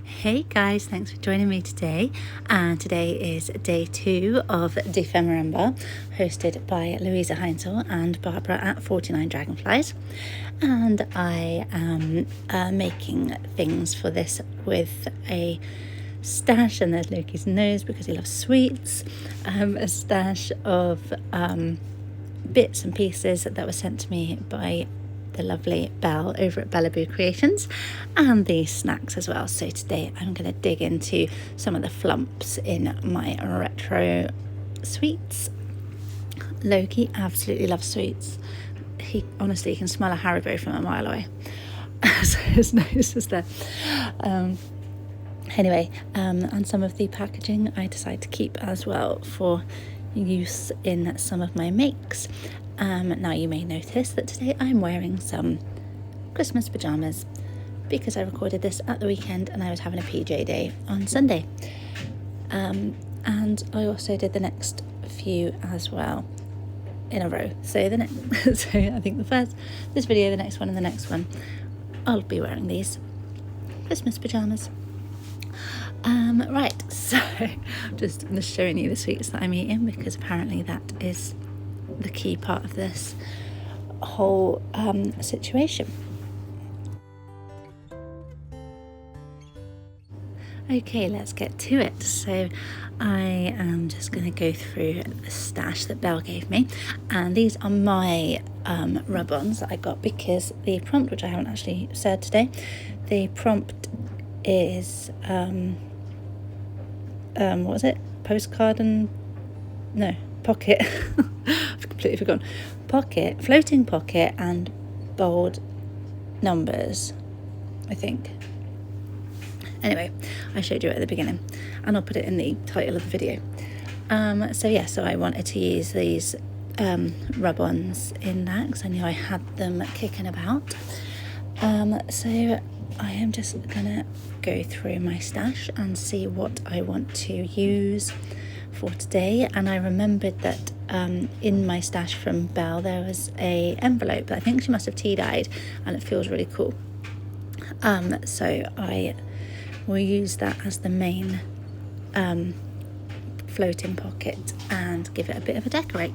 Hey guys, thanks for joining me today. And today is day 2 of Defemorember, hosted by Louisa Heinzel and Barbara at 49 Dragonflies. And I am making things for this with a stash, and there's Loki's nose because he loves sweets, a stash of bits and pieces that were sent to me by the lovely Belle over at Bellaboo Creations, and these snacks as well. So today I'm going to dig into some of the flumps in my retro sweets. Loki absolutely loves sweets. He honestly can smell a Haribo from a mile away. So his nose is there. Anyway, and some of the packaging I decided to keep as well for use in some of my makes. Now you may notice that today I'm wearing some Christmas pyjamas because I recorded this at the weekend and I was having a PJ day on Sunday. And I also did the next few as well in a row. So so I think this video, the next one and the next one, I'll be wearing these Christmas pyjamas. Right, so I'm just showing you the sweets that I'm eating because apparently that is the key part of this whole situation. Okay, let's get to it. So I am just going to go through the stash that Belle gave me, and these are my rub-ons that I got because the prompt, which I haven't actually said today, the prompt is what was it? Postcard and pocket. I've completely forgotten. Pocket, floating pocket, and bold numbers, I think. Anyway, I showed you it at the beginning, and I'll put it in the title of the video. So I wanted to use these rub-ons in that because I knew I had them kicking about. So I am just gonna go through my stash and see what I want to use for today. And I remembered that in my stash from Belle there was a envelope that I think she must have tea-dyed, and it feels really cool. So I will use that as the main floating pocket and give it a bit of a decorate.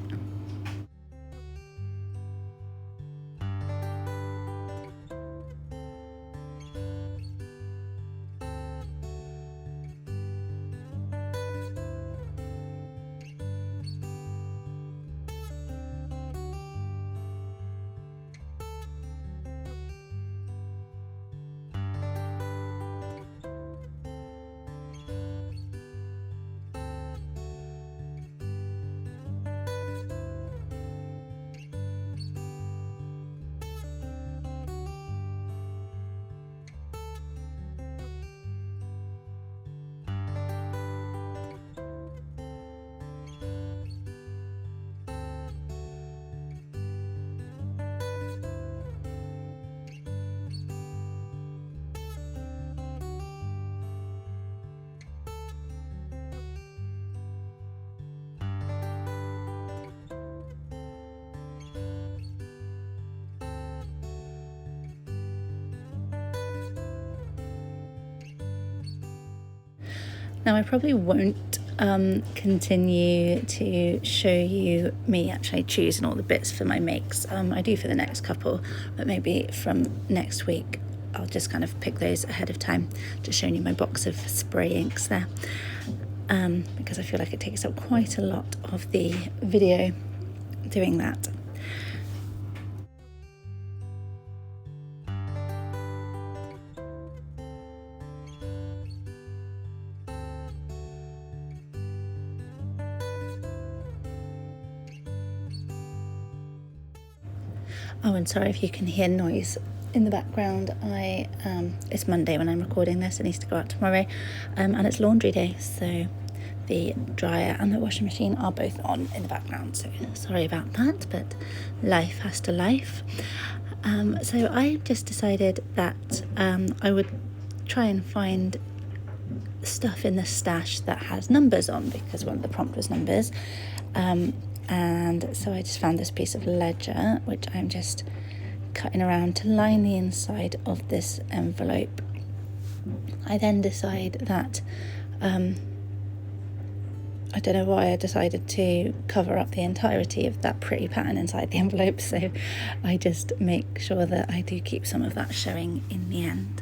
Now I probably won't continue to show you me actually choosing all the bits for my makes. I do for the next couple, but maybe from next week I'll just kind of pick those ahead of time, just showing you my box of spray inks there, because I feel like it takes up quite a lot of the video doing that. Oh, and sorry if you can hear noise in the background. It's Monday when I'm recording this. It needs to go out tomorrow, and it's laundry day, so the dryer and the washing machine are both on in the background. So sorry about that, but life has to life. So I just decided that I would try and find stuff in the stash that has numbers on, because one of the prompt was numbers. And so I just found this piece of ledger, which I'm just cutting around to line the inside of this envelope I then decide that I don't know why I decided to cover up the entirety of that pretty pattern inside the envelope, so I just make sure that I do keep some of that showing in the end.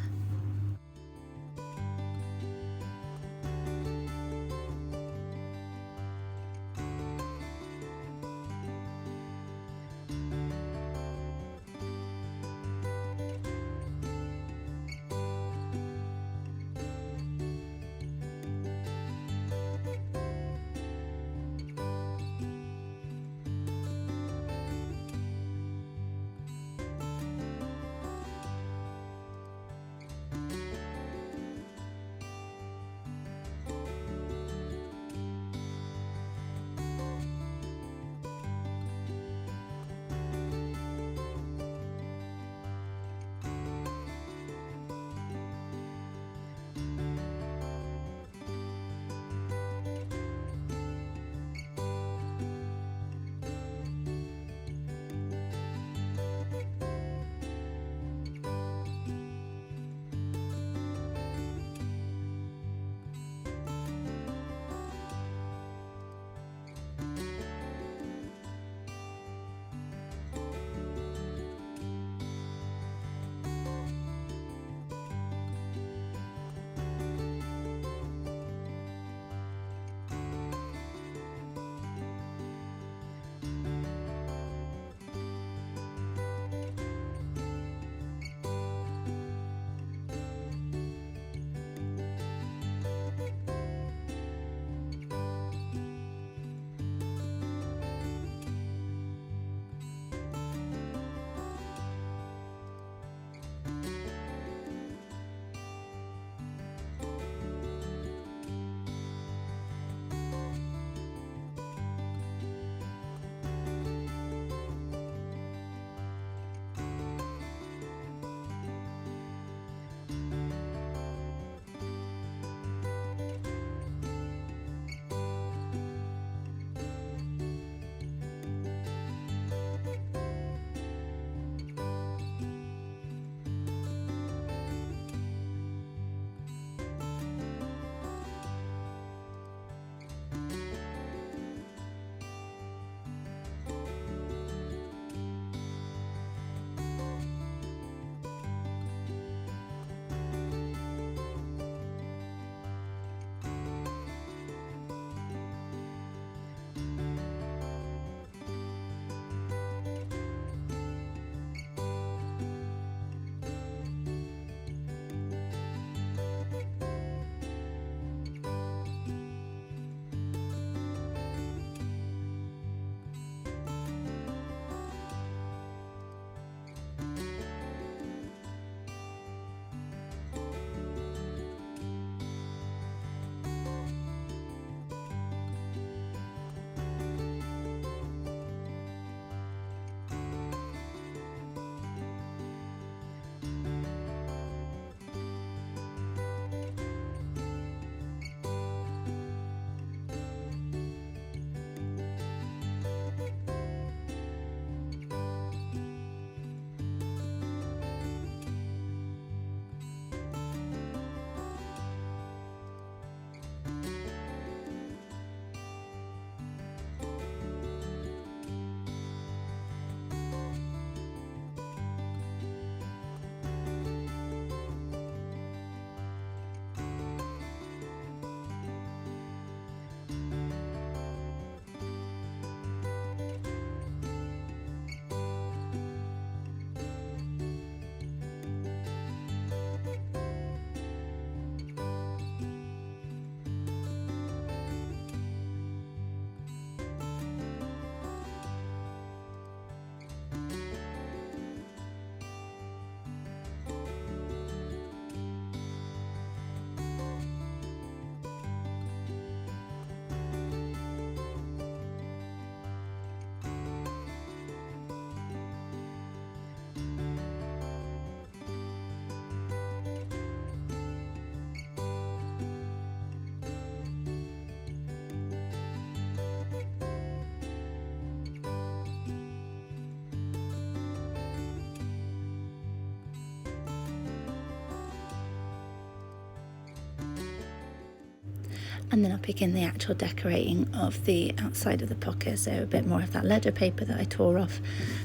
And then I'll begin the actual decorating of the outside of the pocket, so a bit more of that leather paper that I tore off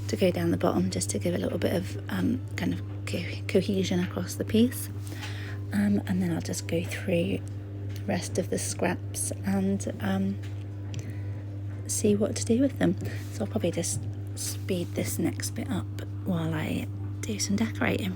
to go down the bottom, just to give a little bit of kind of cohesion across the piece. And then I'll just go through the rest of the scraps and see what to do with them. So I'll probably just speed this next bit up while I do some decorating.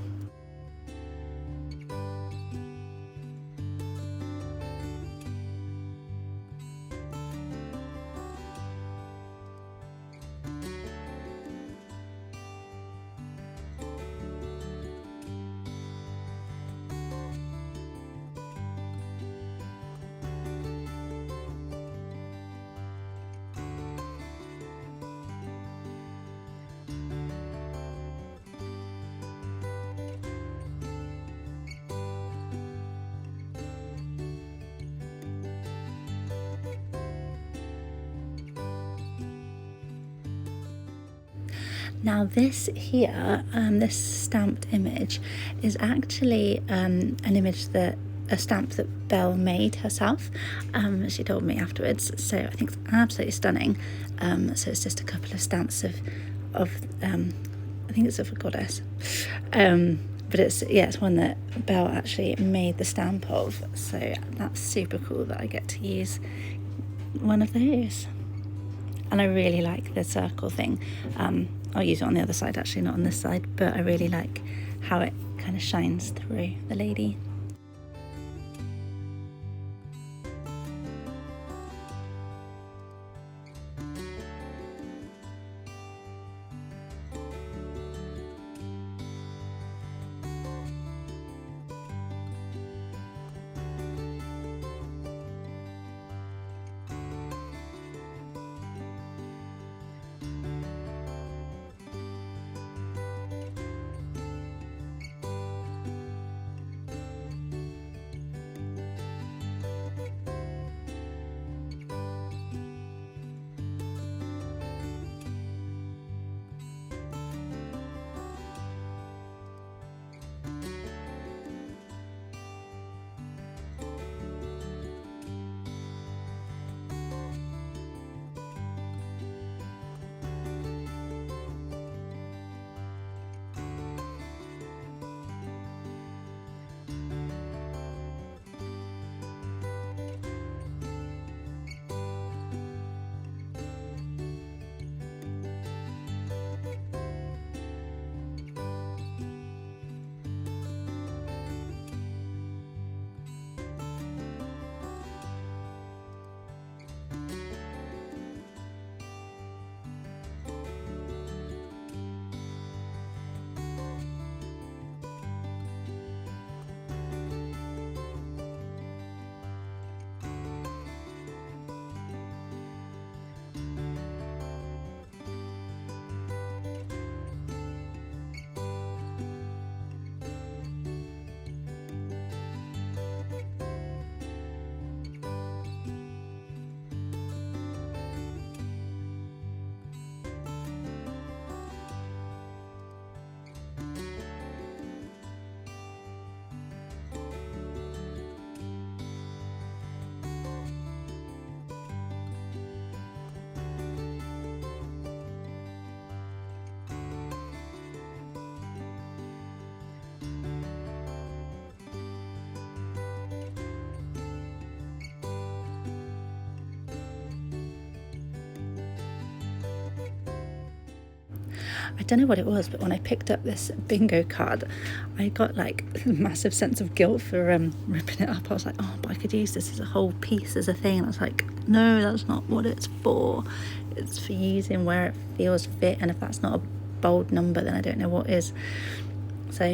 Now this here, this stamped image, is actually a stamp that Belle made herself. She told me afterwards, so I think it's absolutely stunning. So it's just a couple of stamps of I think it's of a goddess, but it's one that Belle actually made the stamp of. So that's super cool that I get to use one of those. And I really like the circle thing. I'll use it on the other side, actually, not on this side, but I really like how it kind of shines through the lady. I don't know what it was, but when I picked up this bingo card, I got like a massive sense of guilt for ripping it up. I was like, oh, but I could use this as a whole piece, as a thing. And I was like, no, that's not what it's for. It's for using where it feels fit, and if that's not a bold number, then I don't know what is. So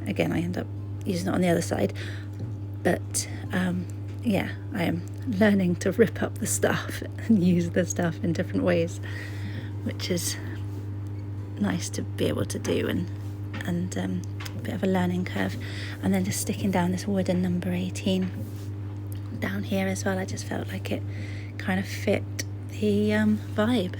again, I end up using it on the other side. But yeah, I am learning to rip up the stuff and use the stuff in different ways, which is nice to be able to do, and a bit of a learning curve. And then just sticking down this wooden number 18 down here as well, I just felt like it kind of fit the vibe.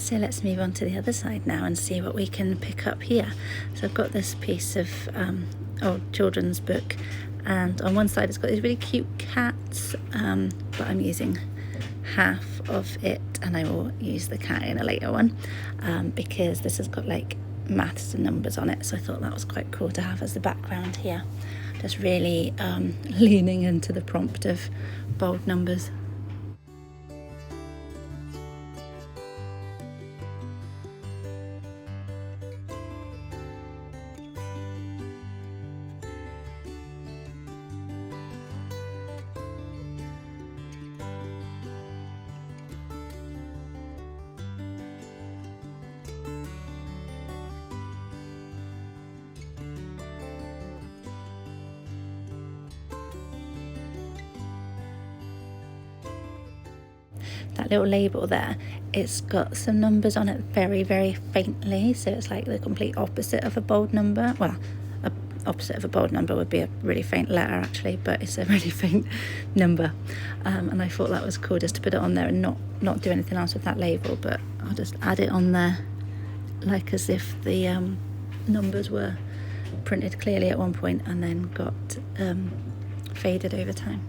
So let's move on to the other side now and see what we can pick up here. So I've got this piece of old children's book, and on one side it's got these really cute cats, but I'm using half of it, and I will use the cat in a later one, because this has got like maths and numbers on it, so I thought that was quite cool to have as the background here. Just really leaning into the prompt of bold numbers. That little label there, it's got some numbers on it very, very faintly, so it's like the complete opposite of a bold number. Well, opposite of a bold number would be a really faint letter actually, but it's a really faint number, and I thought that was cool just to put it on there and not do anything else with that label, but I'll just add it on there like as if the numbers were printed clearly at one point and then got faded over time.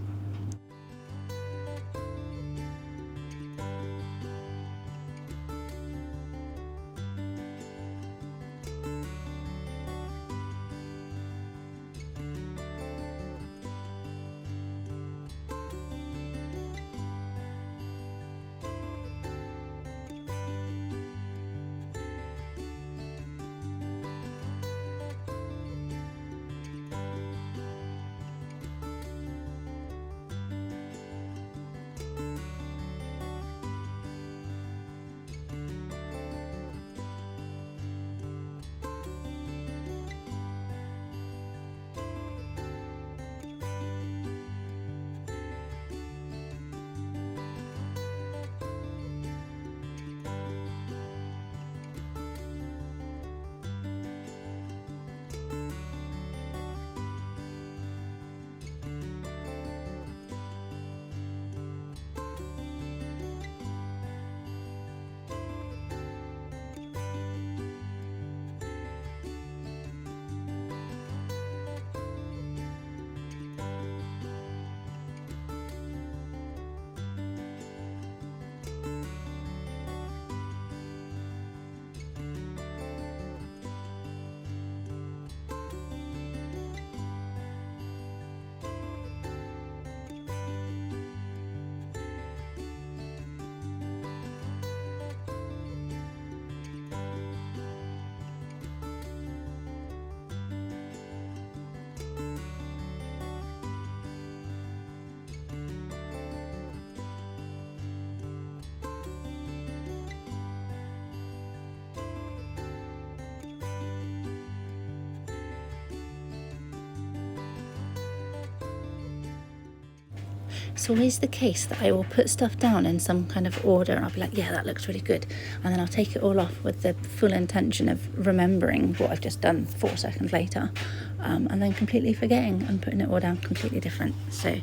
It's always the case that I will put stuff down in some kind of order and I'll be like, yeah, that looks really good, and then I'll take it all off with the full intention of remembering what I've just done 4 seconds later, and then completely forgetting and putting it all down completely different. So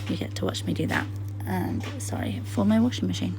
you get to watch me do that. And sorry for my washing machine.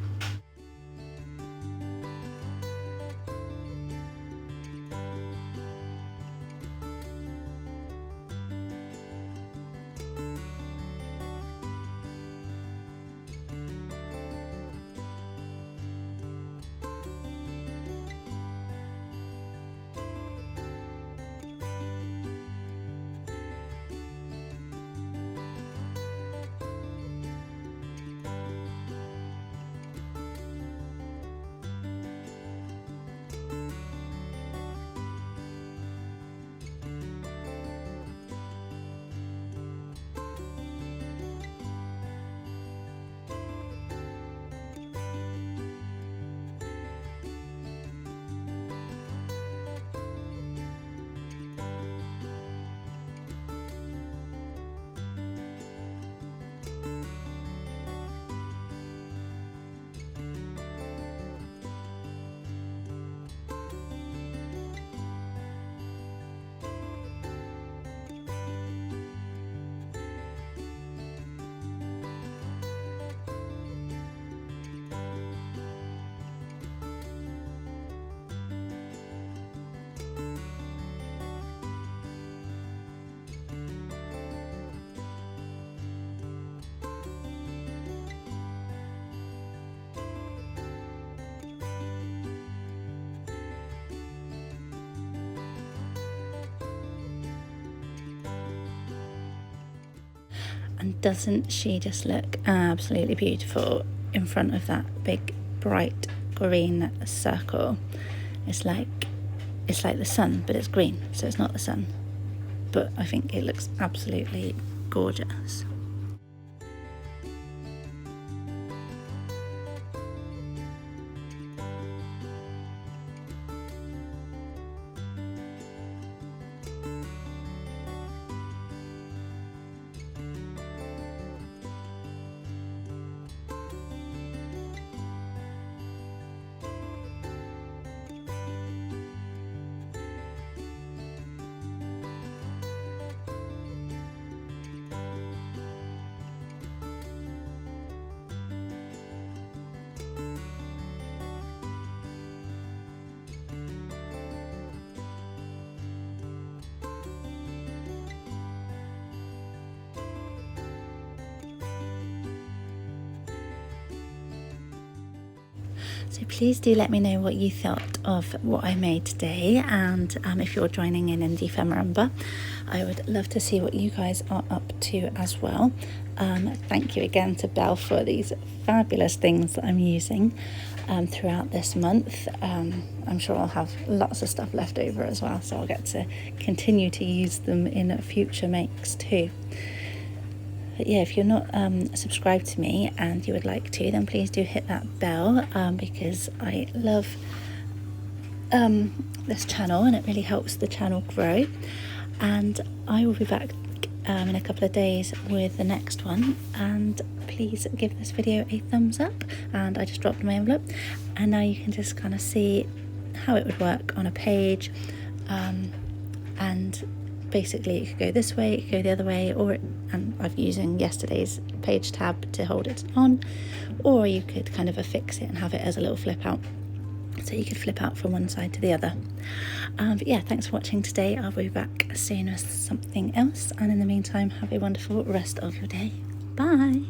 And doesn't she just look absolutely beautiful in front of that big bright green circle? It's like the sun, but it's green, so it's not the sun. But I think it looks absolutely gorgeous. So please do let me know what you thought of what I made today, and if you're joining in December, I would love to see what you guys are up to as well. Thank you again to Belle for these fabulous things that I'm using throughout this month. I'm sure I'll have lots of stuff left over as well, so I'll get to continue to use them in future makes too. But yeah, if you're not subscribed to me and you would like to, then please do hit that bell, because I love this channel and it really helps the channel grow. And I will be back in a couple of days with the next one, and please give this video a thumbs up. And I just dropped my envelope, and now you can just kind of see how it would work on a page, and basically it could go this way, it could go the other way, and I'm using yesterday's page tab to hold it on, or you could kind of affix it and have it as a little flip out, so you could flip out from one side to the other. But yeah, thanks for watching today. I'll be back soon with something else, and in the meantime, have a wonderful rest of your day. Bye.